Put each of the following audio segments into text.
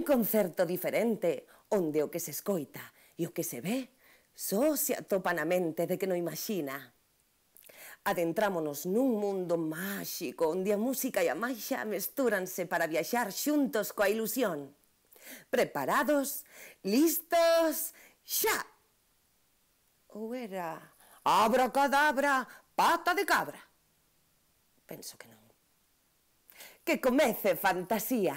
Un concerto diferente, onde o que se escoita e o que se ve só se atopa na mente de que non imagina. Adentrámonos nun mundo máxico onde a música e a maxia mestúranse para viaxar xuntos coa ilusión. Preparados? Listos? Xa! Ou era abracadabra, pata de cabra? Penso que non. Que comece fantasía.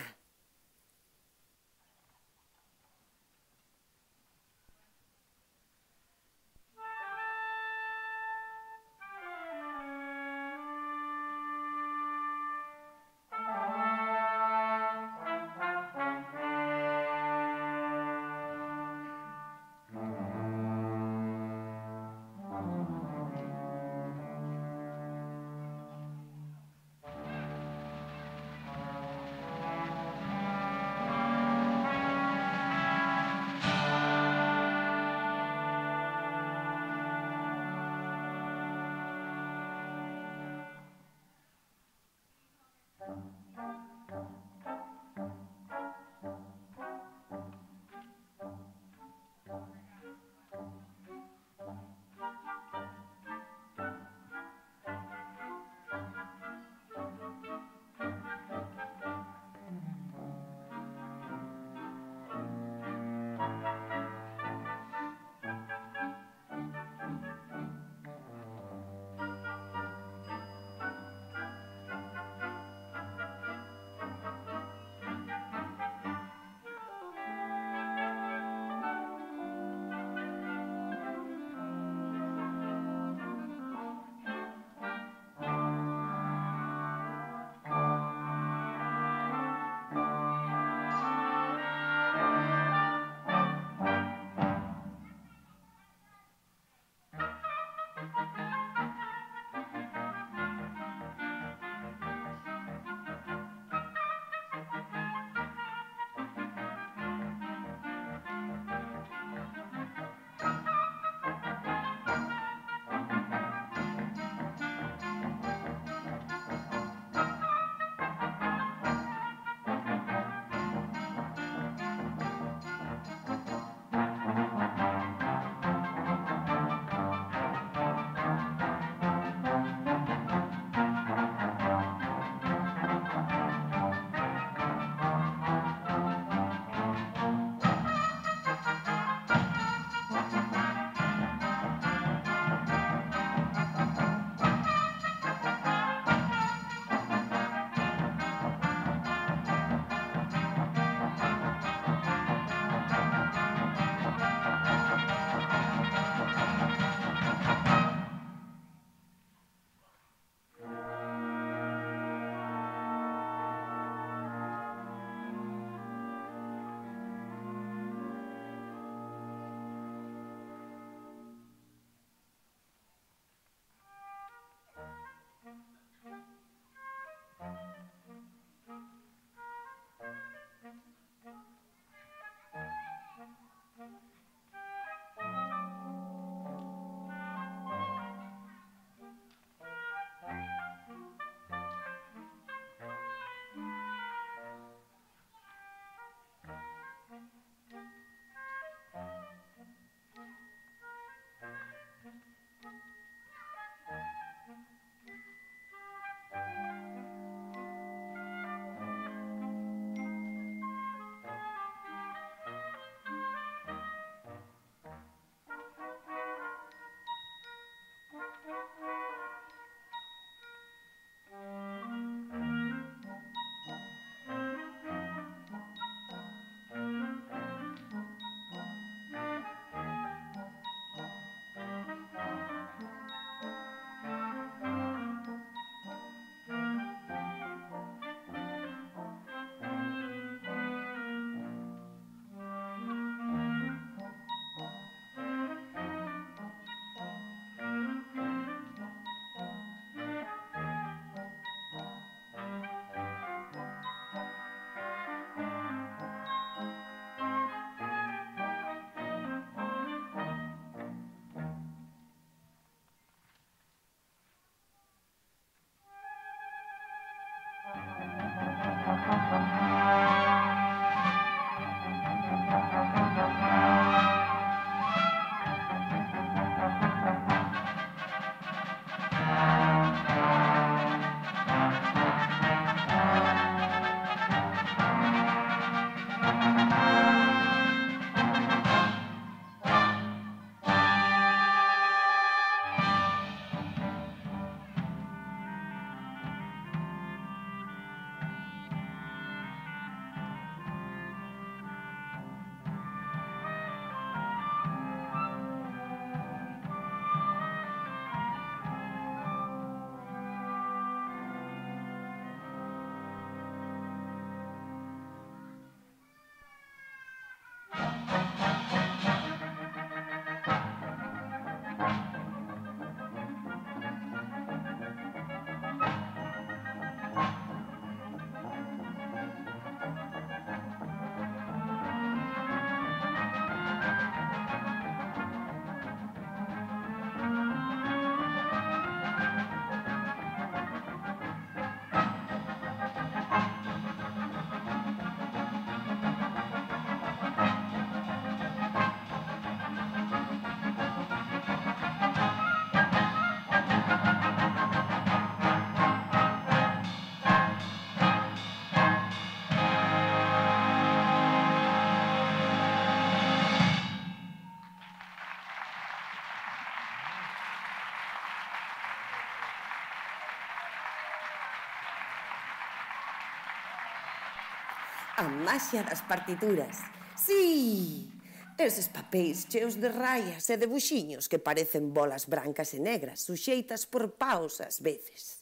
A maxia das partituras. Sí, eses papéis cheos de raias e de buxiños que parecen bolas brancas e negras, suxeitas por paus ás veces.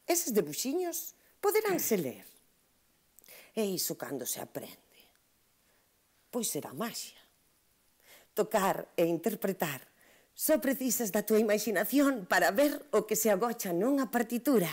Eses debuxiños poderánse ler. E iso cando se aprende. Pois será maxia. Tocar e interpretar. Só precisas da tua imaginación para ver o que se agocha nunha partitura.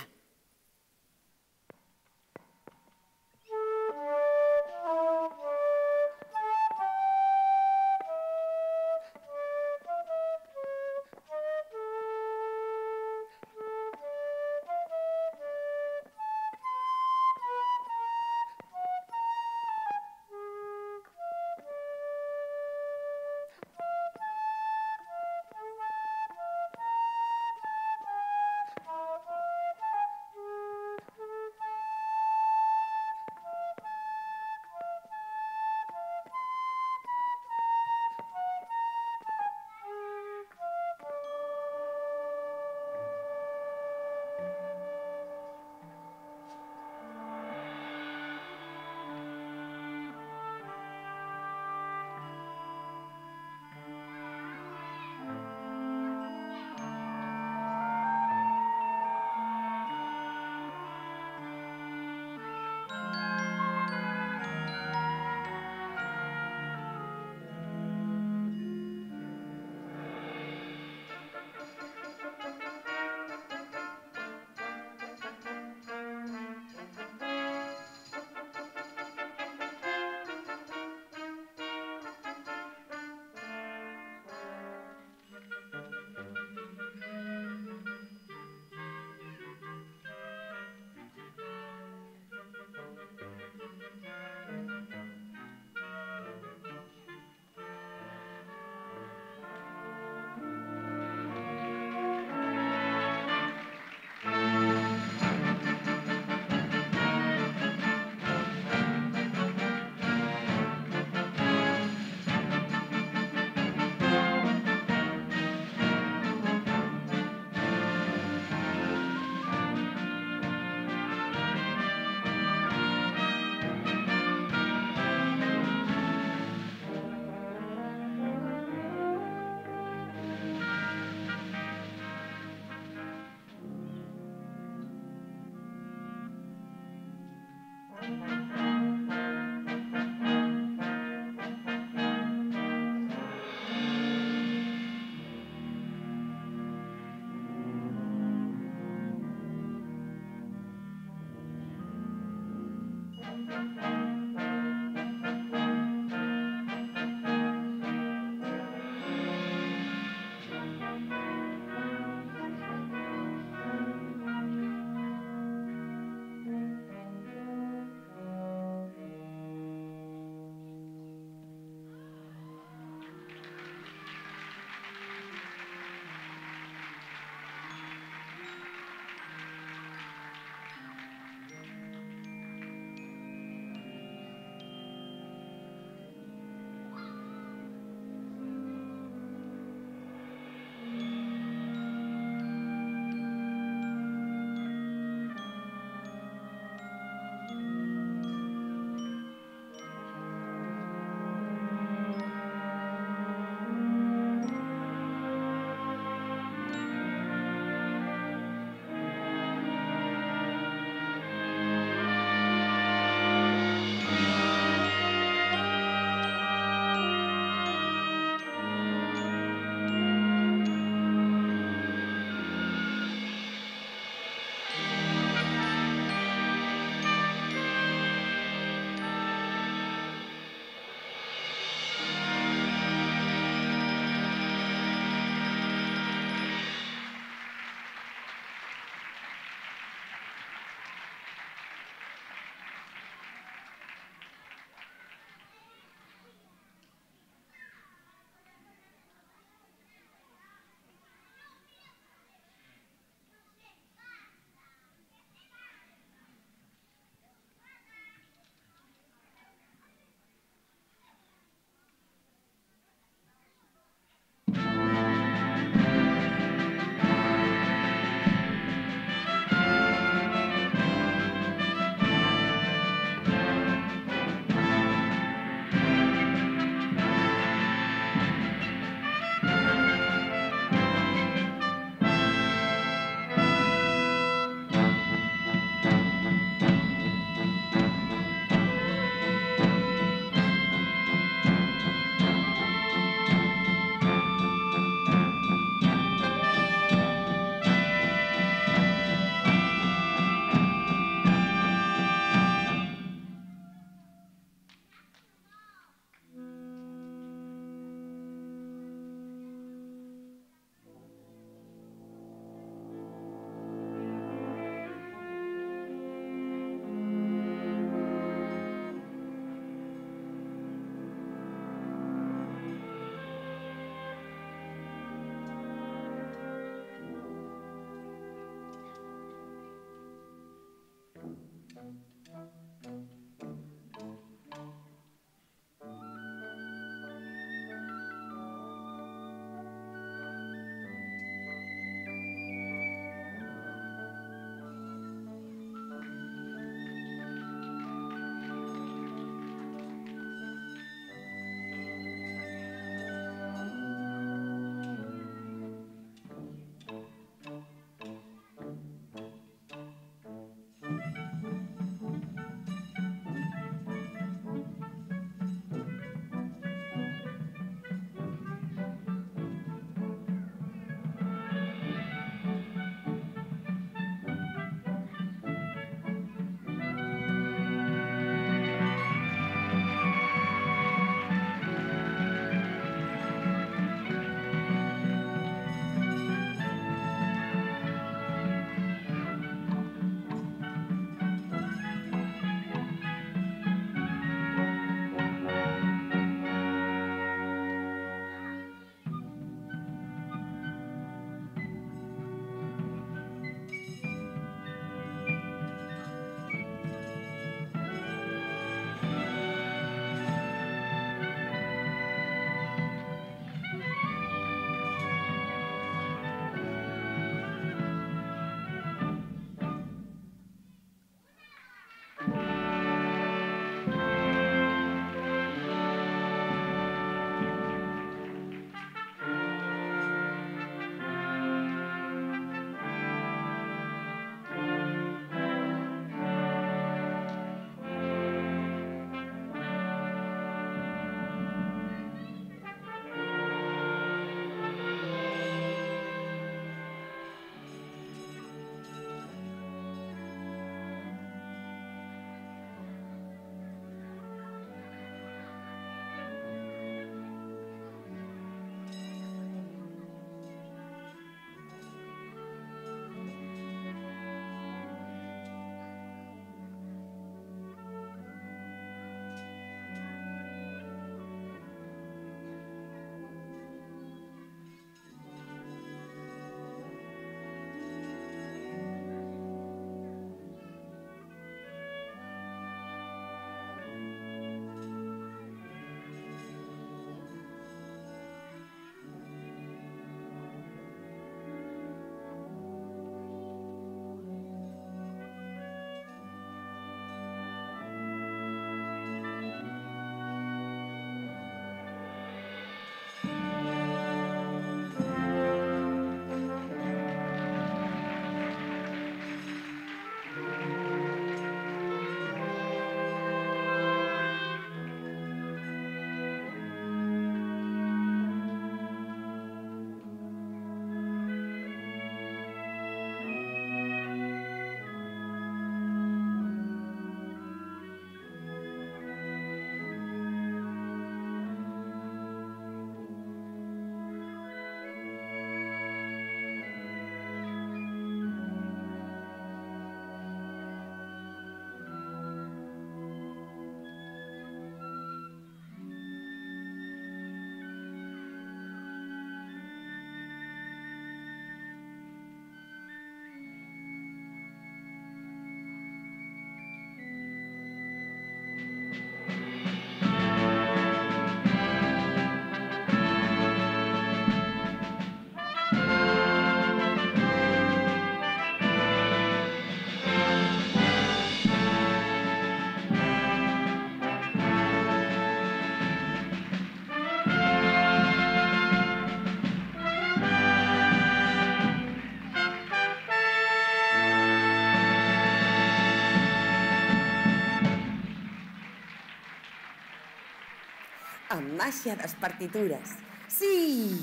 maxia das partituras. Sí,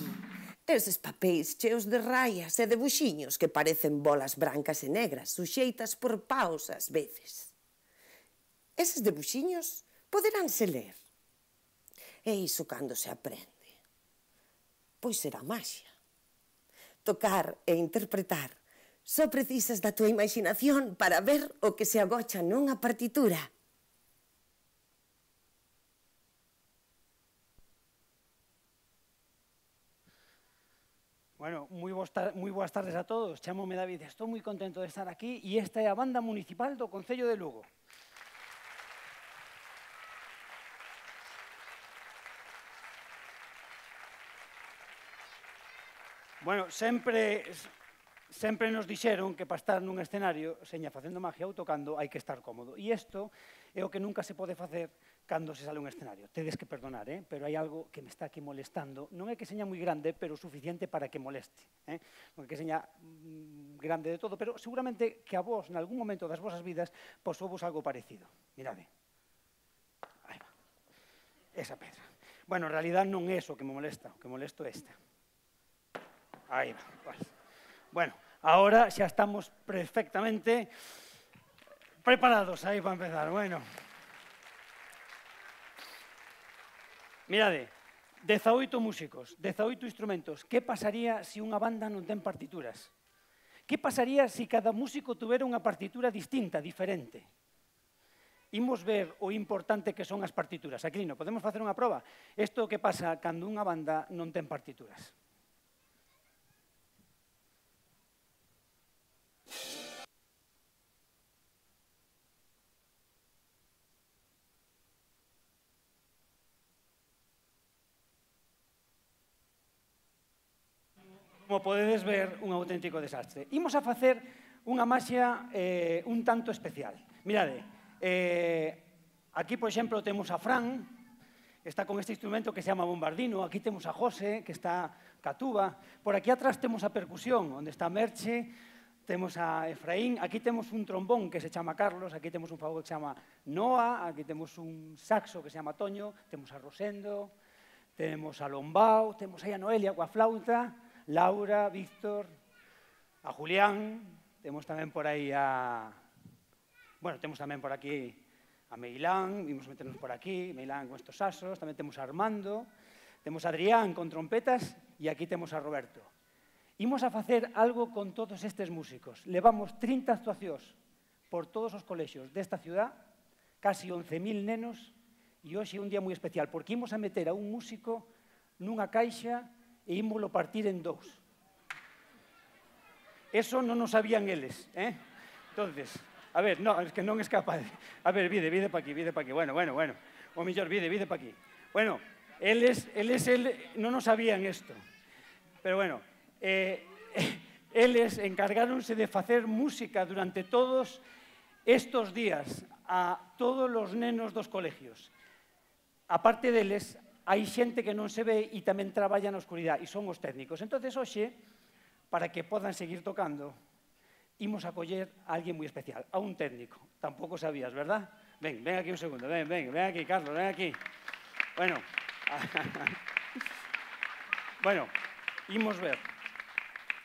eses papéis cheos de raias e debuxiños que parecen bolas brancas e negras, suxeitas por paus ás veces. Eses debuxiños poderánse ler. E iso cando se aprende. Pois será maxia. Tocar e interpretar. Só precisas da túa imaginación para ver o que se agocha nunha partitura. Bueno, moi boas tardes a todos. Chámome David, estou moi contento de estar aquí e esta é a Banda Municipal do Concello de Lugo. Bueno, sempre nos dixeron que para estar nun escenario, seña facendo magia ou tocando, hai que estar cómodo. E isto é o que nunca se pode facer cando se sale un escenario. Tedes que perdonar, pero hai algo que me está aquí molestando. Non é que seña moi grande, pero suficiente para que moleste. Non é que seña grande de todo, pero seguramente que a vos, en algún momento das vosas vidas, posovos algo parecido. Mirade. Aí va. Esa pedra. Bueno, en realidad non é eso que me molesta, o que molesto é esta. Aí va. Bueno, ahora xa estamos perfectamente preparados aí para empezar. Bueno. Mirade, 18 músicos, 18 instrumentos. Que pasaría se unha banda non ten partituras? Que pasaría se cada músico tuvera unha partitura distinta, diferente? Imos ver o importante que son as partituras. Aquilino, podemos facer unha proba? Isto é o que pasa cando unha banda non ten partituras. Como podedes ver, un auténtico desastre. Imos a facer unha maxia un tanto especial. Mirade, aquí, por exemplo, temos a Fran, que está con este instrumento que se chama bombardino. Aquí temos a José, que está ca tuba. Por aquí atrás temos a percusión, onde está Merche, temos a Efraín. Aquí temos un trombón que se chama Carlos, aquí temos un fagot que se chama Noa, aquí temos un saxo que se chama Toño, temos a Rosendo, temos a Lombao, temos aí a Noelia coa flauta, Laura, Víctor, a Julián, temos tamén por aí a... Bueno, temos tamén por aquí a Meilán, vimos meternos por aquí, Meilán con estos asos, tamén temos a Armando, temos a Adrián con trompetas e aquí temos a Roberto. Imos a facer algo con todos estes músicos. Levamos 30 actuacións por todos os colexios desta ciudad, casi 11.000 nenos, e hoxe é un día moi especial, porque imos a meter a un músico nunha caixa e ímolo partir en dous. Eso non o sabían eles, Entonces, a ver, no, es que non es capaz. A ver, vide pa aquí. Bueno. O mellor, vide pa aquí. Bueno, eles non o sabían isto. Pero bueno, eles encargáronse de facer música durante todos estos días a todos os nenos dos colegios. A parte deles, hai xente que non se ve e tamén traballa na oscuridade, e son os técnicos. Entón, hoxe, para que podan seguir tocando, imos a coller a alguén moi especial, a un técnico. Tampouco sabías, verdad? Ven aquí un segundo, ven aquí, Carlos, ven aquí. Bueno, imos ver.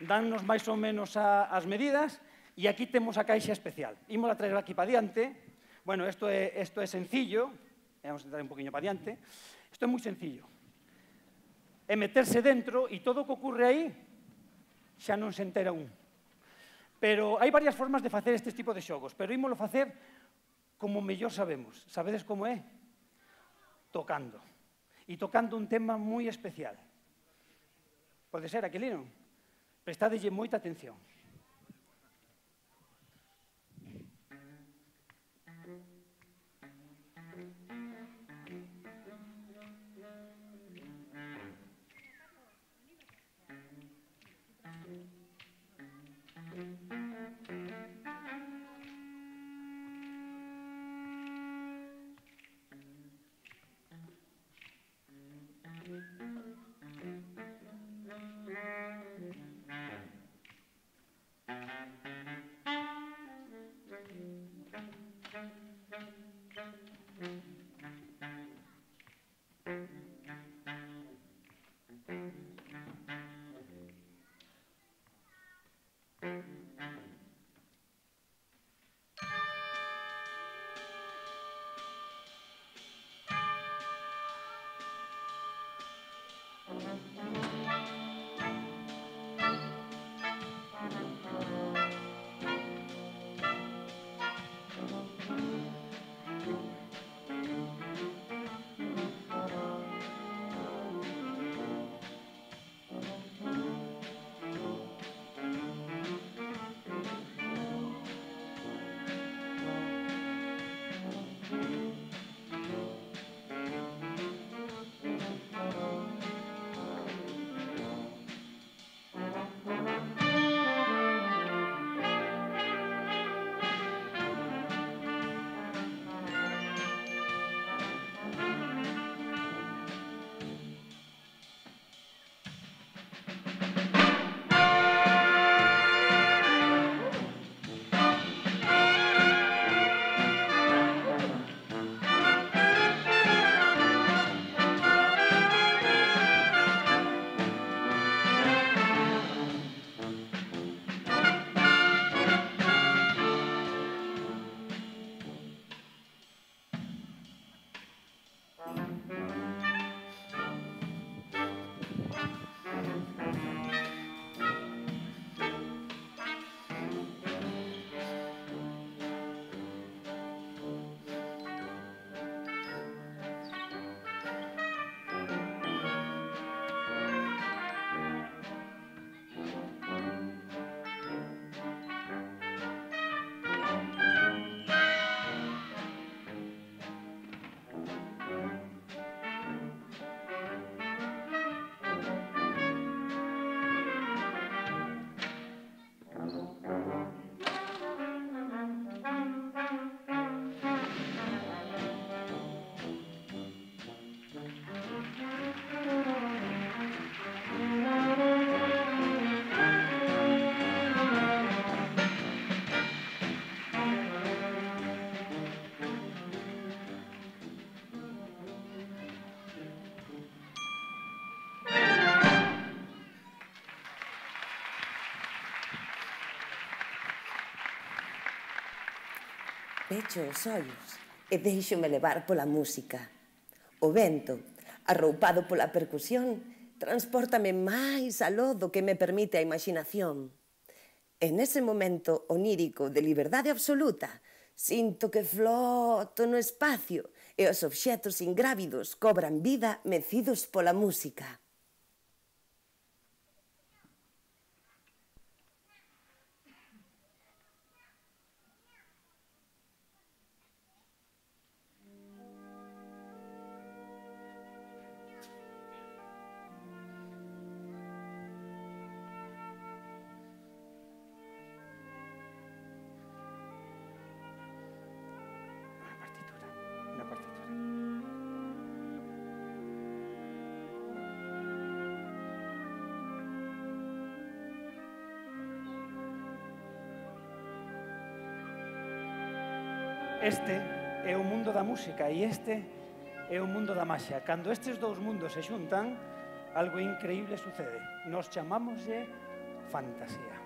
Dannos máis ou menos as medidas, e aquí temos a caixa especial. Imos a traer aquí para diante. Bueno, isto é sencillo. Vamos a entrar un poquinho para diante. Isto é moi sencillo. É meterse dentro e todo o que ocurre aí xa non se entera un. Pero hai varias formas de facer este tipo de xogos, pero ímolo facer como mellor sabemos. Sabedes como é? Tocando. E tocando un tema moi especial. Pode ser, Aquilino? Prestádelle moita atención. Pecho os ollos e deixome levar pola música. O vento, arroupado pola percusión, transpórtame máis aló do que me permite a imaginación. En ese momento onírico de liberdade absoluta, sinto que floto no espacio e os obxetos ingrávidos cobran vida mecidos pola música. Una partitura. Este é o mundo da música e este é o mundo da maxia. Cando estes dous mundos se xuntan, algo increíble sucede. Nos chamámoslle fantasía.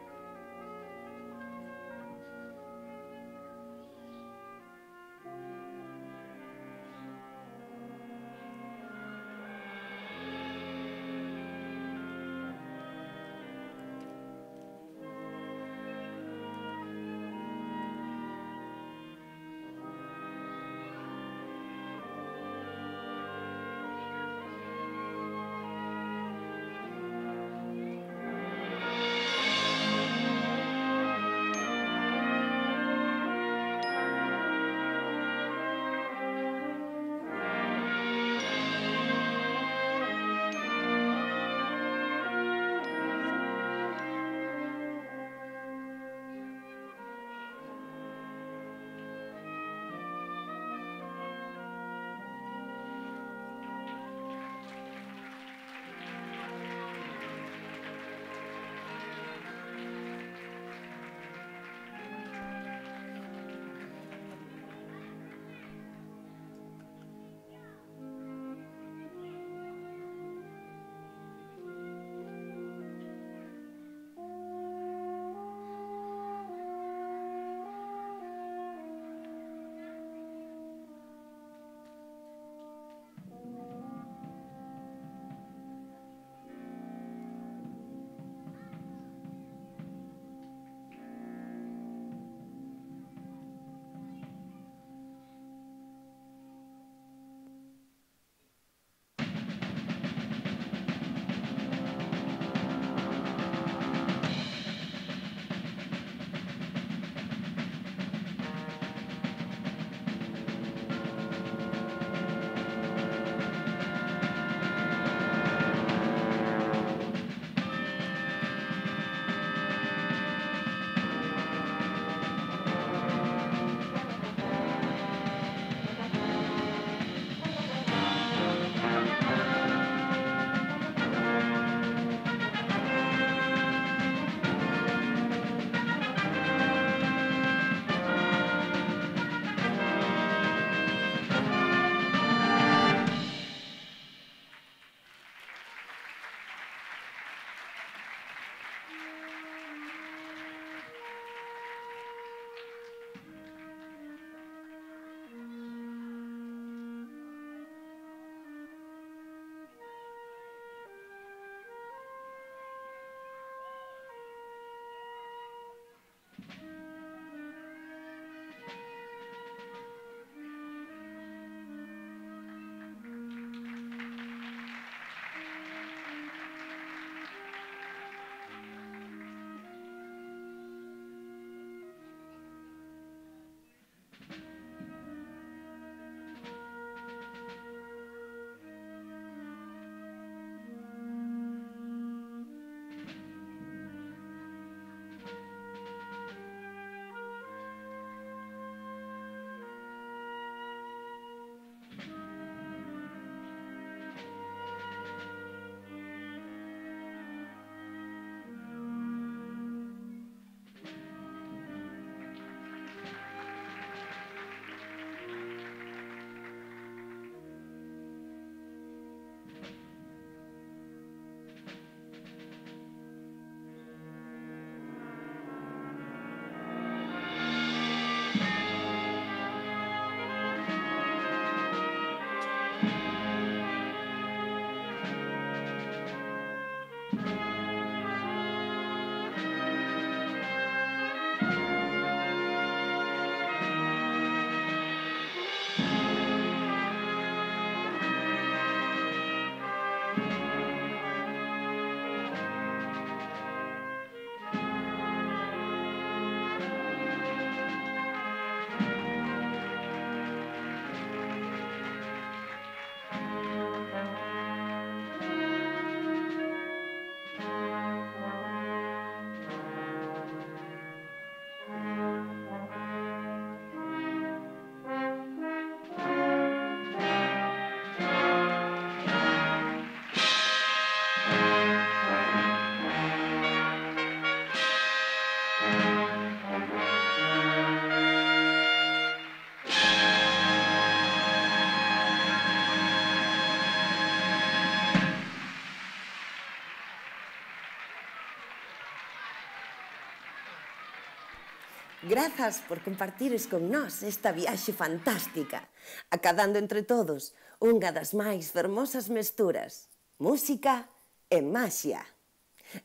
Grazas por compartires con nós esta viaxe fantástica, acadando entre todos unha das máis fermosas mesturas, música e maxia.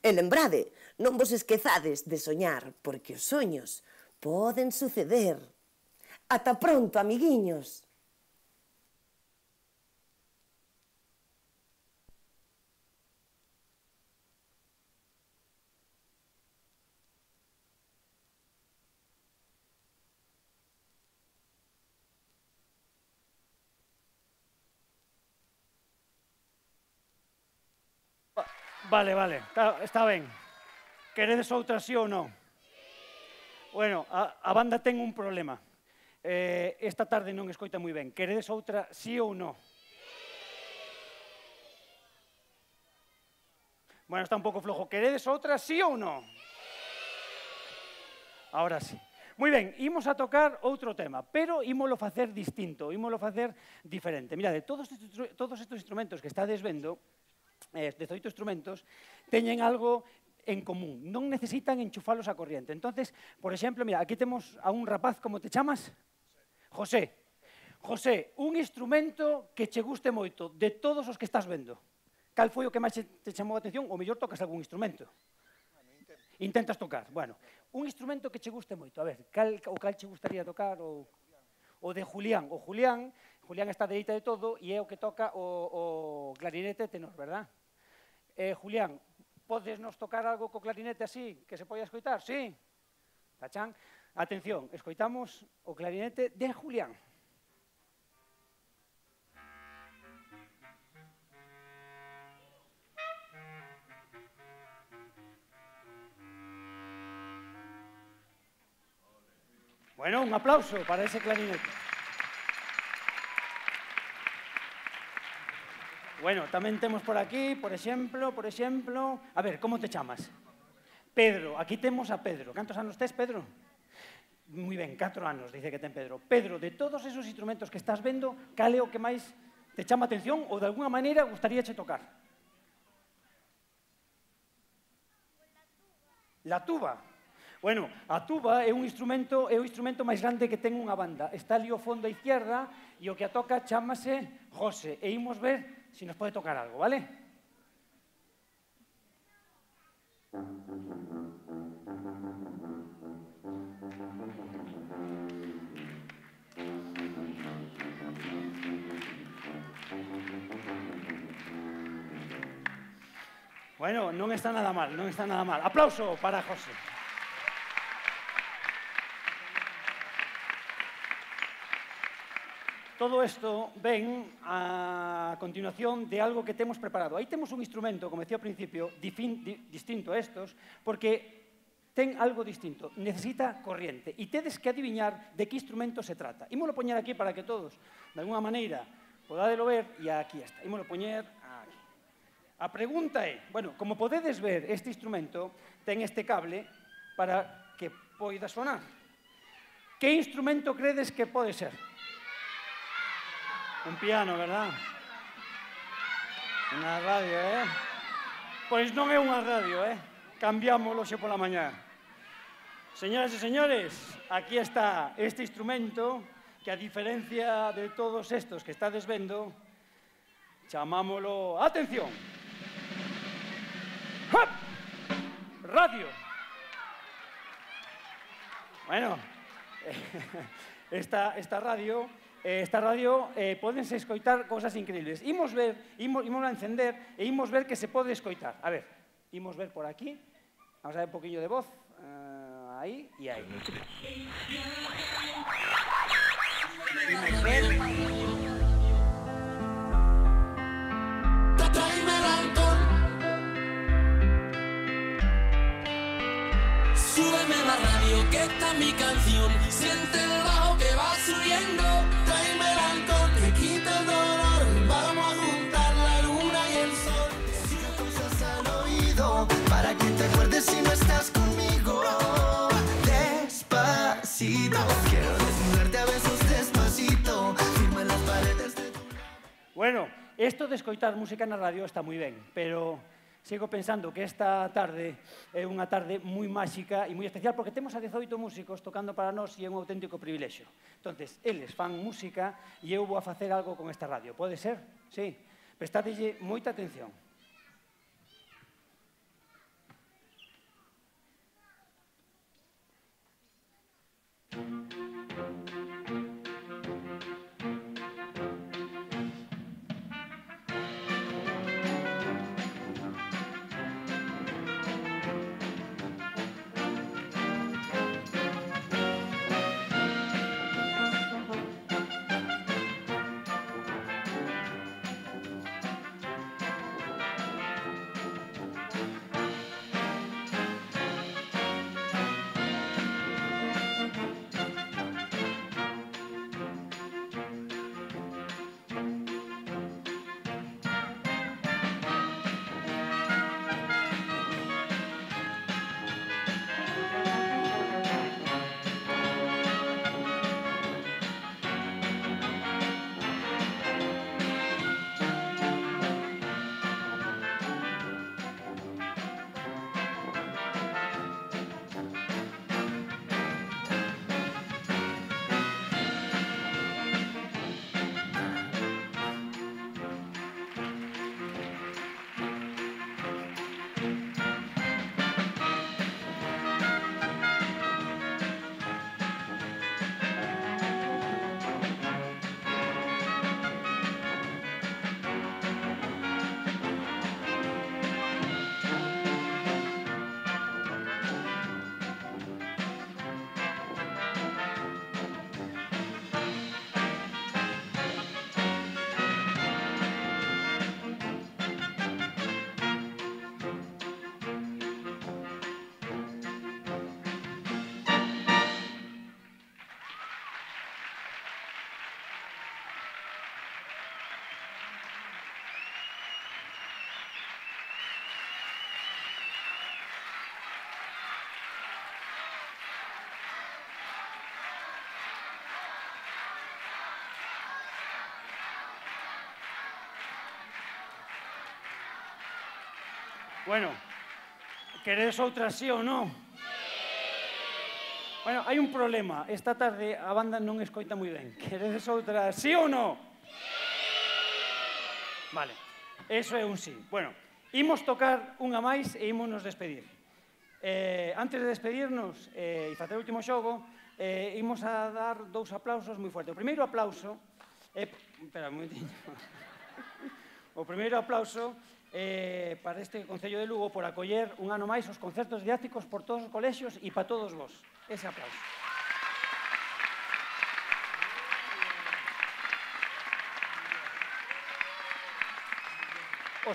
E lembrade, non vos esquezades de soñar, porque os soños poden suceder. Ata pronto, amiguiños. Vale, está ben. Queredes outra sí ou non? Bueno, a banda ten un problema. Esta tarde non escoita moi ben. Queredes outra sí ou non? Bueno, está un pouco flojo. Queredes outra sí ou non? Ahora sí. Moi ben, imos a tocar outro tema, pero ímolo facer distinto, ímolo facer diferente. Mirade, todos estes instrumentos que estades vendo, 18 instrumentos, teñen algo en común. Non necesitan enchufalos a corriente. Entonces, por exemplo, mira, aquí temos a un rapaz, como te chamas? José. José, un instrumento que che guste moito de todos os que estás vendo. Cal foi o que máis te chamou a atención? O mellor tocas algún instrumento. Intentas tocar. Bueno, un instrumento que che guste moito. A ver, cal che gustaría tocar? O de Julián. O Julián está dereita de todo e é o que toca o clarinete tenor, verdad? Julián, podes nos tocar algo co clarinete así, que se poida escoitar? Sí? Tachán. Atención, escoitamos o clarinete de Julián. Bueno, un aplauso para ese clarinete. Bueno, tamén temos por aquí, por exemplo, a ver, como te chamas? Pedro, aquí temos a Pedro. Cantos anos tes, Pedro? Moi ben, 4 anos, dice que ten Pedro. Pedro, de todos esos instrumentos que estás vendo, cal é o que máis te chama a atención ou de alguna maneira gustaríache tocar? La tuba. Bueno, a tuba é o instrumento máis grande que ten unha banda. Está ali ao fondo á izquierda e o que a toca chámase José. E imos ver se nos pode tocar algo, vale? Bueno, non está nada mal, non está nada mal. Aplauso para José. Todo isto ven a continuación de algo que temos preparado. Aí temos un instrumento, como decía ao principio, distinto a estos, porque ten algo distinto, necesita corriente. E tedes que adiviñar de que instrumento se trata. Ímolo poñer aquí para que todos, de alguna maneira, podádelo ver, e aquí está. Ímolo poñer aquí. A pregunta é, bueno, como podedes ver, este instrumento ten este cable para que poida sonar. Que instrumento credes que pode ser? Un piano, verdad? Unha radio, Pois non é unha radio, Cambiámoslo xe pola mañá. Señoras e señores, aquí está este instrumento que, a diferencia de todos estos que estades vendo, chamámoslo... Atención! ¡Hop! Radio. Bueno, esta radio pódense escoitar cousas increíbles. Imos a encender e imos ver que se pode escoitar. A ver, imos ver por aquí. Vamos a ver un poquinho de voz. Aí e aí. Imos ver. Tráeme el alcohol. Súbeme la radio, que está mi canción. Siente el bajo que va subiendo. Tráeme el alcohol, que quita el dolor. Vamos a juntar la luna y el sol. Decir cosas al oído, para que te acuerdes si no estás conmigo. Despacito, quiero desnudarte a besos despacito. Firma en las paredes de tu... Bueno, esto de escoitar música na radio está moi ben, pero sigo pensando que esta tarde é unha tarde moi máxica e moi especial porque temos a 18 músicos tocando para nós e é un auténtico privilexio. Entonces, eles fan música e eu vou a facer algo con esta radio. Pode ser? Sí. Prestadelle moita atención. Bueno, queredes outra sí ou non? Bueno, hai un problema. Esta tarde a banda non escoita moi ben. Queredes outra sí ou non? Vale, eso é un sí. Bueno, imos tocar unha máis e ímonos despedir. Antes de despedirnos e facer o último xogo, imos a dar 2 aplausos moi fuertes. O primeiro aplauso... Espera, un momentinho. O primeiro aplauso para este Concello de Lugo por acoller un ano máis os concertos didácticos por todos os colexios e para todos vos. Ese aplauso. O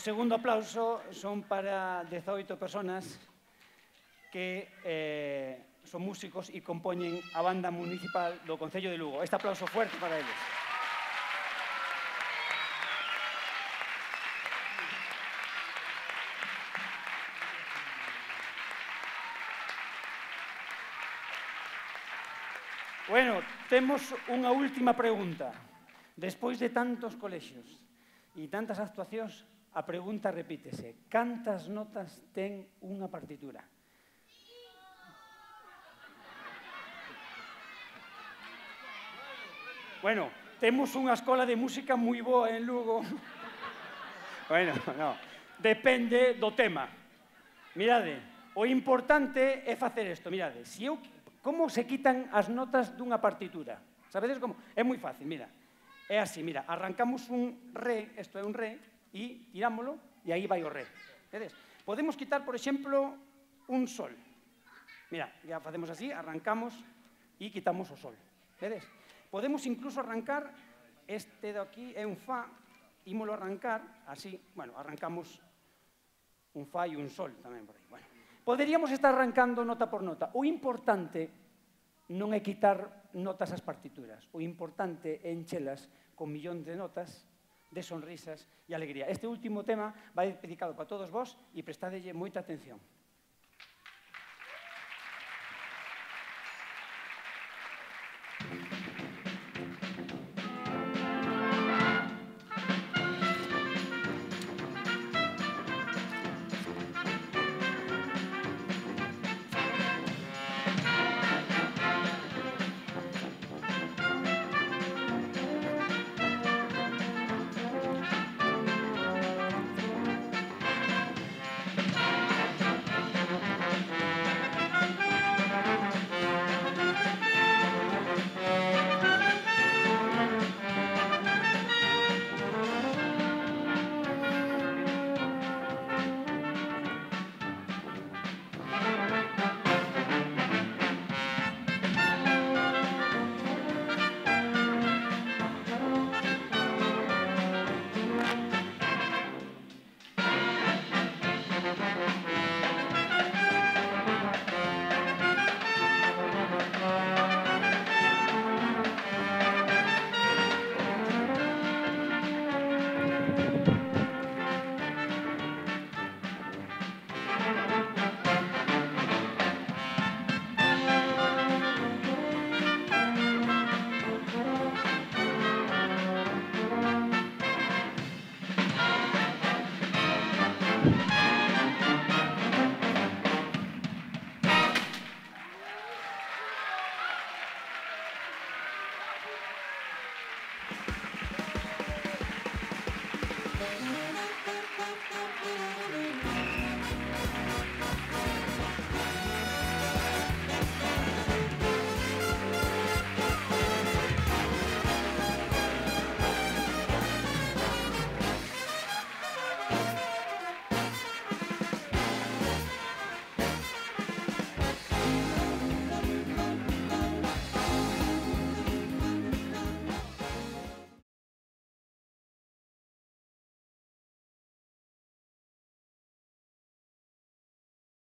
segundo aplauso son para 18 personas que son músicos e compoñen a banda municipal do Concello de Lugo. Este aplauso fuerte para eles. Bueno, temos unha última pregunta. Despois de tantos colexios e tantas actuacións, a pregunta repítese. Cantas notas ten unha partitura? Bueno, temos unha escola de música moi boa en Lugo. Bueno, no, depende do tema. Mirade, o importante é facer isto. Mirade, como se quitan as notas dunha partitura? Sabedes como? É moi fácil, mira. É así, mira, arrancamos un re, isto é un re, e tirámolo, e aí vai o re. Vedes? Podemos quitar, por exemplo, un sol. Mira, ya facemos así, arrancamos e quitamos o sol. Vedes? Podemos incluso arrancar, este de aquí é un fa, ímolo arrancar, así, bueno, arrancamos un fa e un sol tamén por aí. Bueno, poderíamos estar arrancando nota por nota. O importante non é quitar notas ás partituras. O importante é enchelas con millóns de notas, de sonrisas e alegría. Este último tema vai dedicado para todos vós e prestadelle moita atención.